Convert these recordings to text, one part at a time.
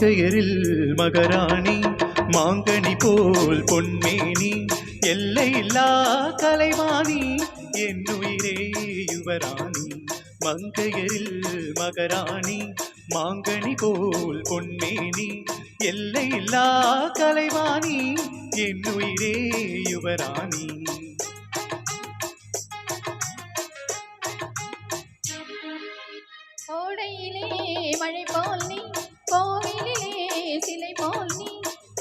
மங்கையரில் மகராணி மாங்கனி போல் பொன்மேனி எல்லையில்லா கலைவாணி என்னுயிரே யுவராணி மங்கையரில் மகராணி மாங்கனி போல் பொன்மேனி எல்லையில்லா கலைவாணி என்னுயிரே யுவராணி கோடையிலே மழை போல் நீ கோவிலிலே சிலை போல் நீ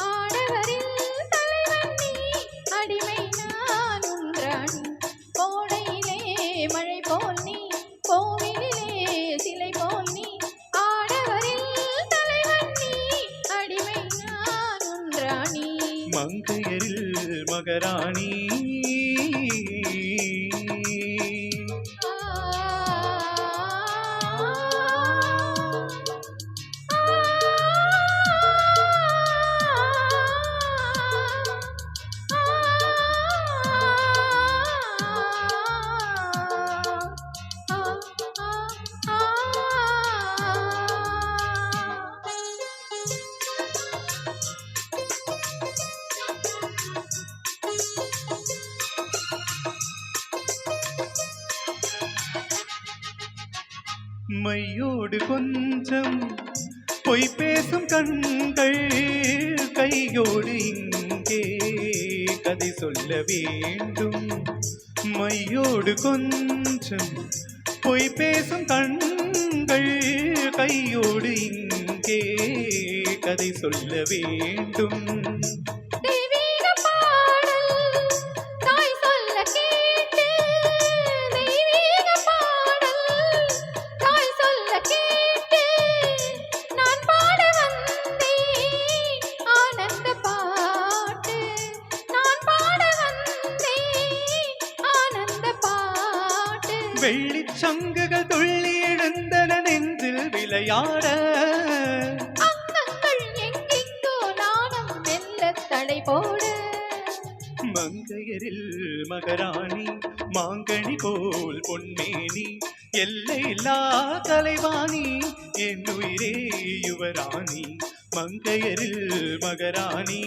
ஆடவரில் தலைவன் நீ அடிமை நான் உன்றாணி கோடையிலே மழை போல் நீ கோவிலிலே சிலை போல் நீ ஆடவரில் தலைவன் நீ அடிமை நான் உன்றாணி மங்கையரில் மகராணி மையோடு கொஞ்சம் பொய் பேசும் கண்கள் கையோடு இங்கே கதை சொல்ல வேண்டும் மையோடு கொஞ்சம் பொய் பேசும் கண்கள் கையோடு இங்கே கதை சொல்ல வேண்டும் வெள்ளிச் சங்குகள் துள்ளி எழுந்தன நெஞ்சில் விளையாட அங்கங்கள் எங்கெங்கோ நாணம் மெல்ல தடை போட மங்கையரில் மகராணி மாங்கனி போல் பொன்மேனி எல்லையில்லா கலைவாணி என்னுயிரே யுவராணி மங்கையரில் மகராணி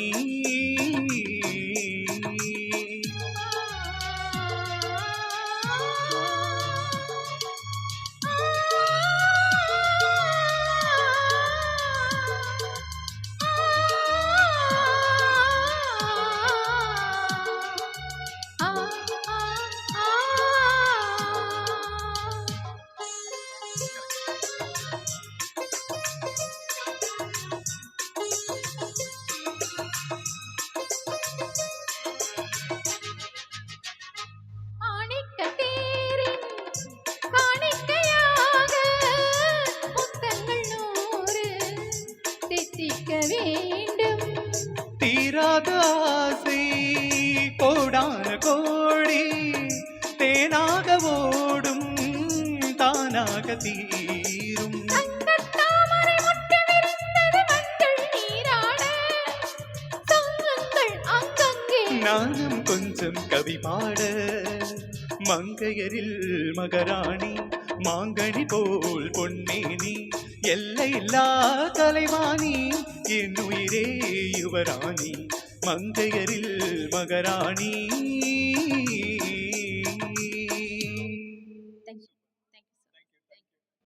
தீராத ஆசை கோடான கோடி தேனாக ஓடும் தானாக தீரும் நானும் கொஞ்சம் கவி பாட மங்கையரில் மகராணி மாங்கனி போல் பொன்மேனி எல்லையில்லா கலைவாணி என்னுயிரே யுவராணி மங்கையரில் மகராணி